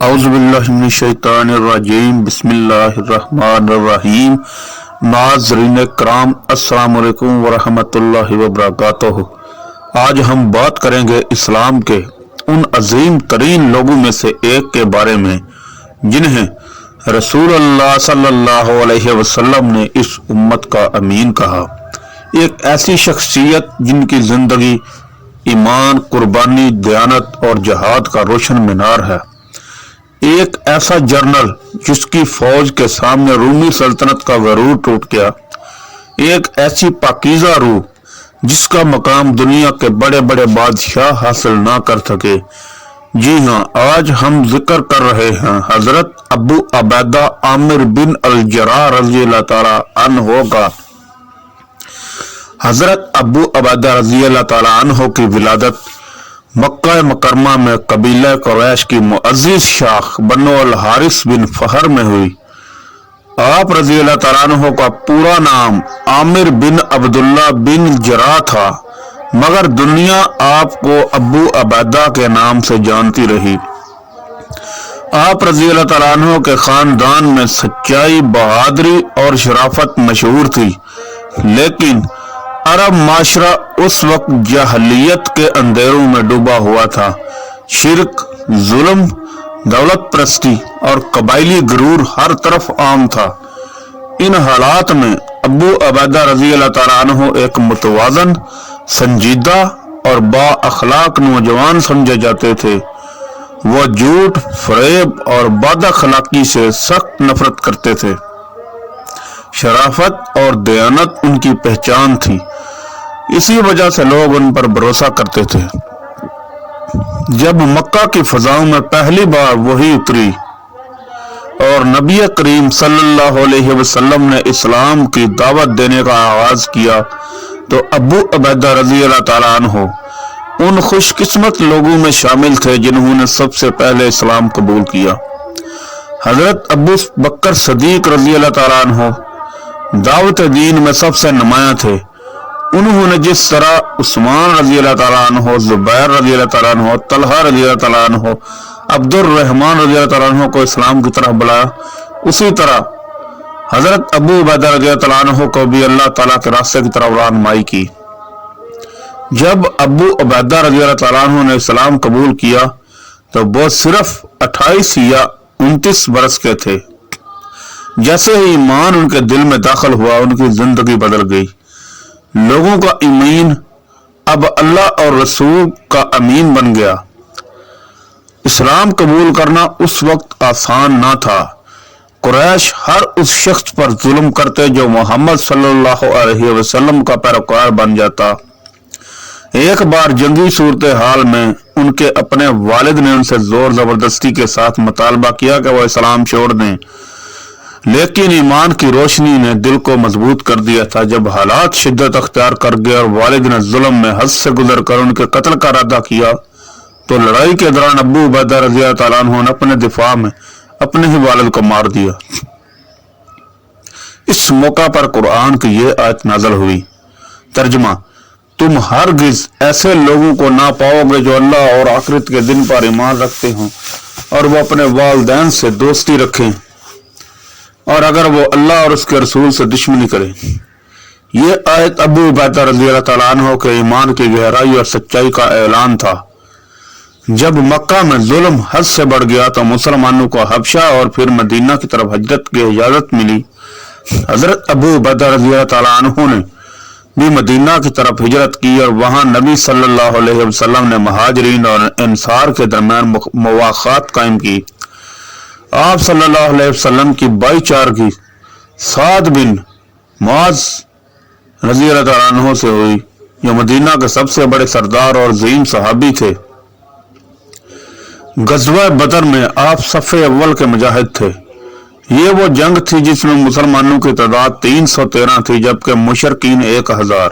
اعوذ باللہ من الشیطان الرجیم، بسم اللہ الرحمن الرحیم۔ ناظرین کرام، السلام علیکم ورحمۃ اللہ وبرکاتہ۔ آج ہم بات کریں گے اسلام کے ان عظیم ترین لوگوں میں سے ایک کے بارے میں جنہیں رسول اللہ صلی اللہ علیہ وسلم نے اس امت کا امین کہا۔ ایک ایسی شخصیت جن کی زندگی ایمان، قربانی، دیانت اور جہاد کا روشن مینار ہے۔ ایک ایسا جرنل جس کی فوج کے سامنے رومی سلطنت کا غرور ٹوٹ گیا۔ ایک ایسی پاکیزہ روح جس کا مقام دنیا کے بڑے بڑے بادشاہ حاصل نہ کر سکے۔ جی ہاں، آج ہم ذکر کر رہے ہیں حضرت ابو عبیدہ عامر بن الجراح رضی اللہ تعالی عنہ کا۔ حضرت ابو عبیدہ رضی اللہ تعالی عنہ کی ولادت مکہ مکرمہ میں قبیلہ قریش کی معزز شاخ بنو الحارث بن فہر میں ہوئی۔ آپ رضی اللہ تعالیٰ عنہ کا پورا نام عامر بن عبداللہ بن الجراح تھا، مگر دنیا آپ کو ابو عبیدہ کے نام سے جانتی رہی۔ آپ رضی اللہ تعالیٰ عنہ کے خاندان میں سچائی، بہادری اور شرافت مشہور تھی، لیکن عرب معاشرہ اس وقت جاہلیت کے اندھیروں میں ڈوبا ہوا تھا۔ شرک، ظلم، دولت پرستی اور قبائلی غرور ہر طرف عام تھا۔ ان حالات میں ابو عبیدہ رضی اللہ تعالیٰ عنہ ایک متوازن، سنجیدہ اور با اخلاق نوجوان سمجھے جاتے تھے۔ وہ جھوٹ، فریب اور بد اخلاقی سے سخت نفرت کرتے تھے۔ شرافت اور دیانت ان کی پہچان تھی، اسی وجہ سے لوگ ان پر بھروسہ کرتے تھے۔ جب مکہ کی فضاؤں میں پہلی بار وحی اتری اور نبی کریم صلی اللہ علیہ وسلم نے اسلام کی دعوت دینے کا آغاز کیا تو ابو عبیدہ رضی اللہ تعالیٰ عنہ ان خوش قسمت لوگوں میں شامل تھے جنہوں نے سب سے پہلے اسلام قبول کیا۔ حضرت ابو بکر صدیق رضی اللہ تعالیٰ عنہ دعوت دین میں سب سے نمایاں تھے۔ انہوں نے جس طرح عثمان رضی اللہ تعالیٰ عنہ، زبیر رضی اللہ تعالیٰ عنہ، طلحہ رضی اللہ تعالیٰ عنہ، عبد الرحمن رضی اللہ تعالیٰ عنہ کو اسلام کی طرف بلایا، اسی طرح حضرت ابو عبیدہ رضی اللہ تعالیٰ عنہ کو بھی اللہ تعالیٰ کے راستے کی طرف رہنمائی کی۔ جب ابو عبیدہ رضی اللہ تعالیٰ عنہ نے اسلام قبول کیا تو وہ صرف 28 یا 29 برس کے تھے۔ جیسے ہی ایمان ان کے دل میں داخل ہوا، ان کی زندگی بدل گئی۔ لوگوں کا ایمان اب اللہ اور رسول کا امین بن گیا۔ اسلام قبول کرنا اس وقت آسان نہ تھا۔ قریش ہر اس شخص پر ظلم کرتے جو محمد صلی اللہ علیہ وسلم کا پیروکار بن جاتا۔ ایک بار جنگی صورتحال میں ان کے اپنے والد نے ان سے زور زبردستی کے ساتھ مطالبہ کیا کہ وہ اسلام چھوڑ دیں، لیکن ایمان کی روشنی نے دل کو مضبوط کر دیا تھا۔ جب حالات شدت اختیار کر گئے اور والد نے ظلم میں حد سے گزر کر ان کے قتل کا ارادہ کیا تو لڑائی کے دوران ابو عبیدہ رضی اللہ تعالیٰ عنہ نے اپنے دفاع میں اپنے ہی والد کو مار دیا۔ اس موقع پر قرآن کی یہ آیت نازل ہوئی۔ ترجمہ: تم ہرگز ایسے لوگوں کو نہ پاؤ گے جو اللہ اور آخرت کے دن پر ایمان رکھتے ہوں اور وہ اپنے والدین سے دوستی رکھیں، اور اگر وہ اللہ اور اس کے رسول سے دشمنی کریں۔ یہ آیت ابو عبیدہ رضی اللہ تعالیٰ عنہ کے ایمان کی گہرائی اور سچائی کا اعلان تھا۔ جب مکہ میں ظلم حد سے بڑھ گیا تو مسلمانوں کو حبشہ اور پھر مدینہ کی طرف ہجرت کی اجازت ملی۔ حضرت ابو عبیدہ رضی اللہ تعالیٰ عنہ نے بھی مدینہ کی طرف ہجرت کی اور وہاں نبی صلی اللہ علیہ وسلم نے مہاجرین اور انصار کے درمیان مواخات قائم کی۔ آپ صلی اللہ علیہ وسلم کی بائی چارگی سعد بن معاذ رضی اللہ تعالیٰ عنہ سے ہوئی، جو مدینہ کے سب سے بڑے سردار اور عظیم صحابی تھے۔ غزوہ بدر میں آپ صف اول کے مجاہد تھے۔ یہ وہ جنگ تھی جس میں مسلمانوں کی تعداد 313 تھی جبکہ مشرکین 1000۔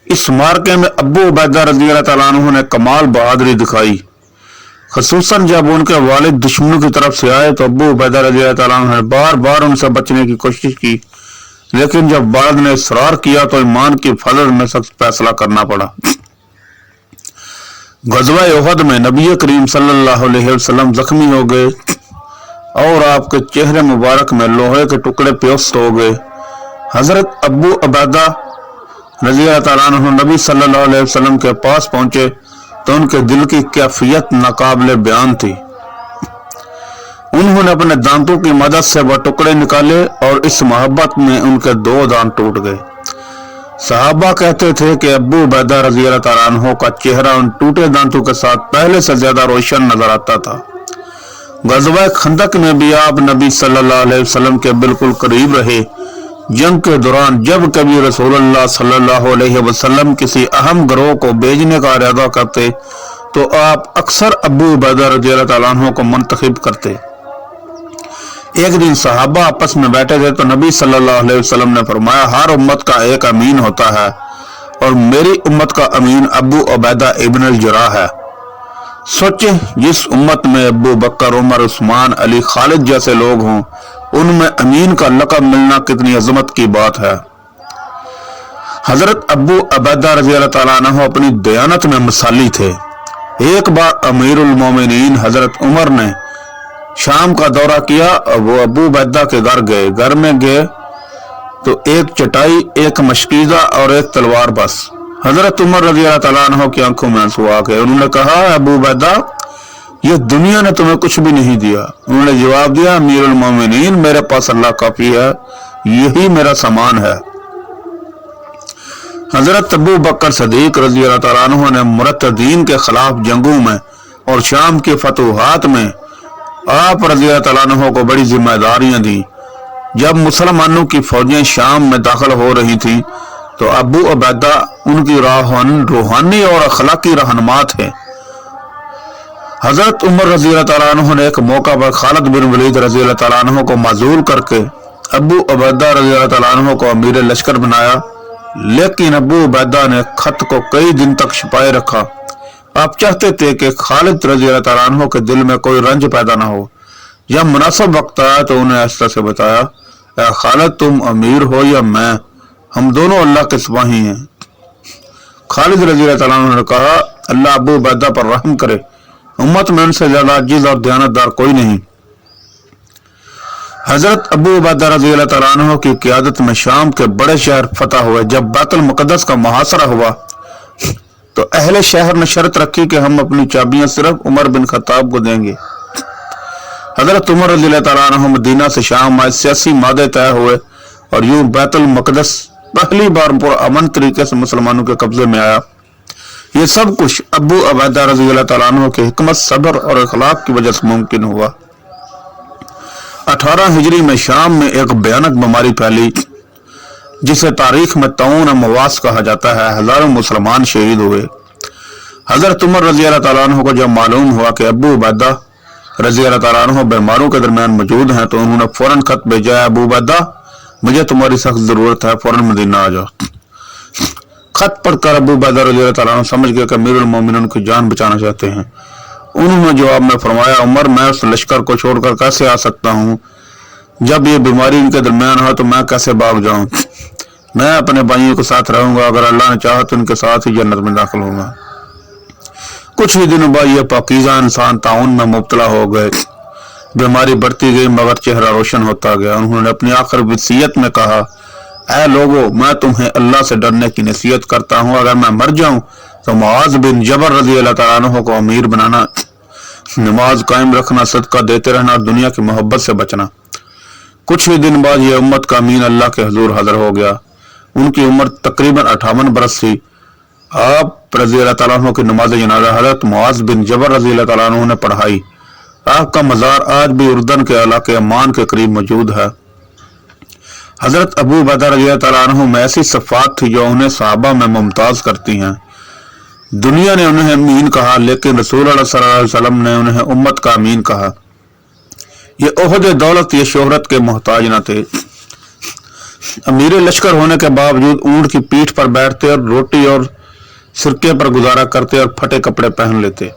اس مارکے میں ابو عبیدہ رضی اللہ تعالیٰ عنہ نے کمال بہادری دکھائی، خصوصاً جب ان کے والد دشمنوں کی طرف سے آئے تو ابو عبیدہ رضی اللہ تعالیٰ عنہ نے بار بار ان سے بچنے کی کوشش کی، لیکن جب والد نے اصرار کیا تو ایمان کی فضل میں سخت فیصلہ کرنا پڑا۔ ग़ज़वा उहद में नबी करीम सल्लल्लाहु अलैहि वसल्लम जख्मी हो गए और आपके चेहरे मुबारक में लोहे के टुकड़े प्योस्त हो गए। हजरत अबू उबैदा रज़ी अल्लाह तआला अन्हु नबी सल्लल्लाहु अलैहि वसल्लम के पास पहुंचे तो उनके दिल की कैफियत नाकाबिले बयान थी। उन्होंने अपने दांतों की मदद से वह टुकड़े निकाले और इस मोहब्बत में उनके 2 दांत टूट गए। सहाबा कहते थे कि अबू उबैदा रज़ी अल्लाह तआला अन्हु का चेहरा उन टूटे दांतों के साथ पहले से ज्यादा रोशन नजर आता था। ग़ज़वा खंदक में भी आप नबी सल्लल्लाहु अलैहि वसल्लम के बिल्कुल करीब रहे। जंग के दौरान जब कभी रसूलुल्लाह सल्लल्लाहु अलैहि वसल्लम किसी अहम गिरोह को भेजने का इरादा करते तो आप अक्सर अबू उबैदा रज़ी अल्लाह तआला अन्हु को मुंतखब करते। एक दिन सहाबा आपस में बैठे थे तो नबी सल्लल्लाहु अलैहि वसल्लम ने फरमाया, हर उम्मत का एक अमीन होता है और मेरी उम्मत का अमीन अबू उबैदा इब्न अल-जर्राह है। सोचे जिस उम्मत में अबू बकर, उमर, उस्मान, अली, खालिद जैसे लोग हों उनमें अमीन का लक़ब मिलना कितनी अजमत की बात है। हजरत अबू उबैदा रज़ी अल्लाह तआला अन्हु अपनी दयानत में मिसाली थे। एक बार अमीरुल मोमिनीन हजरत उमर ने शाम का दौरा किया और वो अबू उबैदा के घर गए। घर में गए तो एक चटाई, एक मशकीज़ा और एक तलवार बस। हजरत उमर रज़ी अल्लाह तआला अन्हु की आंखों में आंसू आ गए। उन्होंने कहा, अबू उबैदा ये दुनिया ने तुम्हें कुछ भी नहीं दिया। उन्होंने जवाब दिया, अमीरुल मोमिनीन मेरे पास अल्लाह काफी है, यही मेरा सामान है। हजरत अबू बकर सदीक रज़ी अल्लाह तआला अन्हु ने मुरतदीन के खिलाफ जंगों में और शाम के फतूहात में आप रज़ी अल्लाह तआला अन्हु को बड़ी जिम्मेदारियां दी। जब मुसलमानों की फौजें शाम में दाखिल हो रही थी तो अबू उबैदा उनकी रूहानी और अखलाकी रहनुमा थे। हजरत उमर रज़ी अल्लाह तआला अन्हु ने एक मौका पर खालिद बिन वलीद रज़ी अल्लाह तआला अन्हु को माजूल करके अबू उबैदा रज़ी अल्लाह तआला अन्हु को अमीर लश्कर बनाया, लेकिन अबू उबैदा ने खत को कई दिन तक छिपाए रखा। आप चाहते थे कि खालिद रज़ी अल्लाह तआला अन्हु के दिल में कोई रंज पैदा न हो। जब मुनासिब वक्त आया तो उन्हें इस तरह से बताया, ऐ खालिद तुम अमीर हो या मैं, हम दोनों अल्लाह के सिपाही हैं। खालिद रज़ी अल्लाह तआला अन्हु ने कहा, अल्लाह अबू उबैदा पर रहम करे, उम्मत में उनसे ज्यादा अजीज और दयानतदार कोई नहीं। हजरत अबू उबैदा रज़ी अल्लाह तआला अन्हु की क़ियादत में शाम के बड़े शहर फतह हुए। जब बैतुल मुक़द्दस का मुहासरा हुआ तो अहले शहर ने शर्त रखी कि हम अपनी चाबियां सिर्फ उमर बिन खत्ताब को देंगे। हजरत उमर रज़ी अल्लाह तआला अन्हु मदीना से शाम आए, सियासी मादे तय हुए और यूं बैतुल मुक़द्दस पहली बार पुरअमन तरीके से मुसलमानों के कब्जे में आया। ये सब कुछ अबू उबैदा रज़ी अल्लाह तआला अन्हु के हिकमत, सब्र और अखलाक की वजह से मुमकिन हुआ। 18 हिजरी में शाम में एक भयानक बीमारी फैली जिसे तारीख में तऊन मवास कहा जाता है। हजारों मुसलमान शहीद हुए। हजरत उमर रज़ी अल्लाह तआला अन्हु को जब मालूम हुआ कि अबू उबैदा रज़ी अल्लाह तआला अन्हु बीमारों के दरमियान मौजूद हैं तो उन्होंने फौरन खत भेजा, अबू उबैदा मुझे तुम्हारी सख्त जरूरत है, फौरन मदीना आ जाओ। खत पढ़कर अबू उबैदा रज़ी अल्लाह तआला अन्हु समझ गए कि अमीरुल मोमिनीन की जान बचाना चाहते हैं। उन्होंने जवाब में फरमाया, उमर मैं उस लश्कर को छोड़कर कैसे आ सकता हूँ, जब ये बीमारी इनके दरमियान हो तो मैं कैसे भाग जाऊं। मैं अपने भाइयों के साथ रहूंगा, अगर अल्लाह ने चाहा तो उनके साथ ही जन्नत में दाखिल होऊंगा। कुछ ही दिनों बाद ये पाकीज़ा इंसान ताउन में मुब्तला हो गए। बीमारी बढ़ती गई मगर चेहरा रोशन होता गया। उन्होंने अपनी आखिर वसीयत में कहा, ऐ लोगों मैं तुम्हें अल्लाह से डरने की नसीहत करता हूँ, अगर मैं मर जाऊं तो मुआज़ बिन जबर रज़ी अल्लाह तआला अन्हु को अमीर बनाना, नमाज कायम रखना, सदका देते रहना और दुनिया की मोहब्बत से बचना। कुछ ही दिन बाद ये उम्मत का अमीन अल्लाह के हुजूर हाजिर हो गया। उनकी उम्र तकरीबन 58 बरस थी। आप रज़ी अल्लाह तआला अन्हु की नमाज जनाजा हज़रत मुआज़ बिन जबर रज़ी अल्लाह तआला अन्हु ने पढ़ाई। आपका मज़ार आज भी उर्दन के इलाके अमान के करीब मौजूद है। हजरत अबू उबैदा रज़ी अल्लाह तआला अन्हु में ऐसी सिफ़ात थी जो उन्हें सहाबा में मुमताज करती हैं। दुनिया ने उन्हें अमीन कहा, लेकिन रसूल सल्लल्लाहु अलैहि वसल्लम ने उन्हें उम्मत का अमीन कहा। ये ओहदे दौलत या शोहरत के मोहताज न थे। अमीर लश्कर होने के बावजूद ऊंट की पीठ पर बैठते और रोटी और सिरके पर गुजारा करते और फटे कपड़े पहन लेते।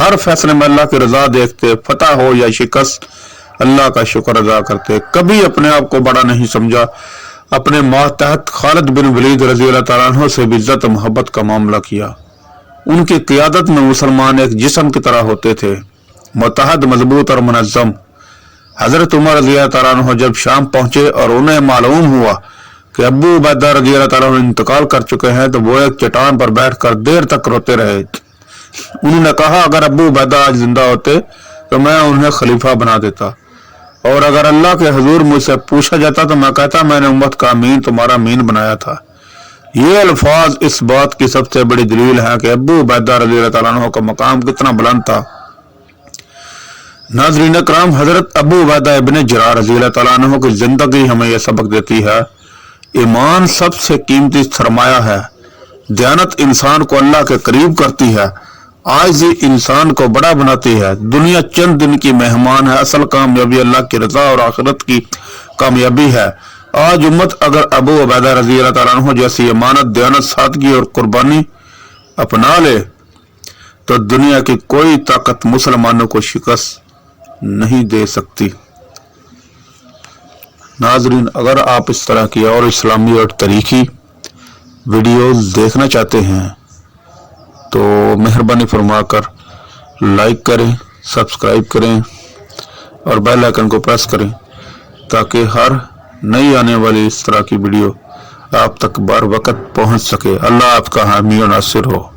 हर फैसले में अल्लाह की रजा देखते, फतह हो या शिकस्त अल्लाह का शुक्र अदा करते। कभी अपने आप को बड़ा नहीं समझा। अपने मातहत खालिद बिन वलीद रज़ी अल्लाह तआला अन्हु से भी इज्जत मोहब्बत का मामला किया। उनकी क़ियादत में मुसलमान एक जिस्म की तरह होते थे, मुत्तहद, मजबूत और मुनज़्ज़म। हजरत उमर रज़ी अल्लाह तआला अन्हु जब शाम पहुंचे और उन्हें मालूम हुआ कि अबू उबैदा रज़ी अल्लाह तआला अन्हु इंतकाल कर चुके हैं, तो वो एक चट्टान पर बैठकर देर तक रोते रहे। उन्होंने कहा, अगर अबू उबैदा आज जिंदा होते तो मैं उन्हें खलीफा बना देता, और अगर अल्लाह के हुजूर मुझसे पूछा जाता तो मैं कहता मैंने उम्मत का अमीन तुम्हारा अमीन बनाया था। ये अल्फाज इस बात की सबसे बड़ी दलील है कि अबू उबैदा रज़ी अल्लाह तआला अन्हु का मकाम कितना बुलंद था। नाज़रीन इकराम, हजरत अबू उबैदा इब्न जर्राह रज़ी अल्लाह तआला अन्हु की जिंदगी हमें यह सबक देती है, ईमान सबसे कीमती सरमाया है। दयानत इंसान को अल्लाह के करीब करती है, आजिज़ी इंसान को बड़ा बनाती है। दुनिया चंद दिन की मेहमान है, असल कामयाबी अल्लाह की रजा और आखिरत की कामयाबी है। आज उम्मत अगर अबू उबैदा रज़ी अल्लाह तआला अन्हु जैसी इमानत, दयानत, सादगी और कुर्बानी अपना ले तो दुनिया की कोई ताकत मुसलमानों को शिकस्त नहीं दे सकती। नाजरीन, अगर आप इस तरह की और इस्लामी और तरीकी वीडियोस देखना चाहते हैं तो मेहरबानी फरमाकर लाइक करें, सब्सक्राइब करें और बेल आइकन को प्रेस करें, ताकि हर नई आने वाली इस तरह की वीडियो आप तक बर वक्त पहुंच सके। अल्लाह आपका हामी और नासिर हो।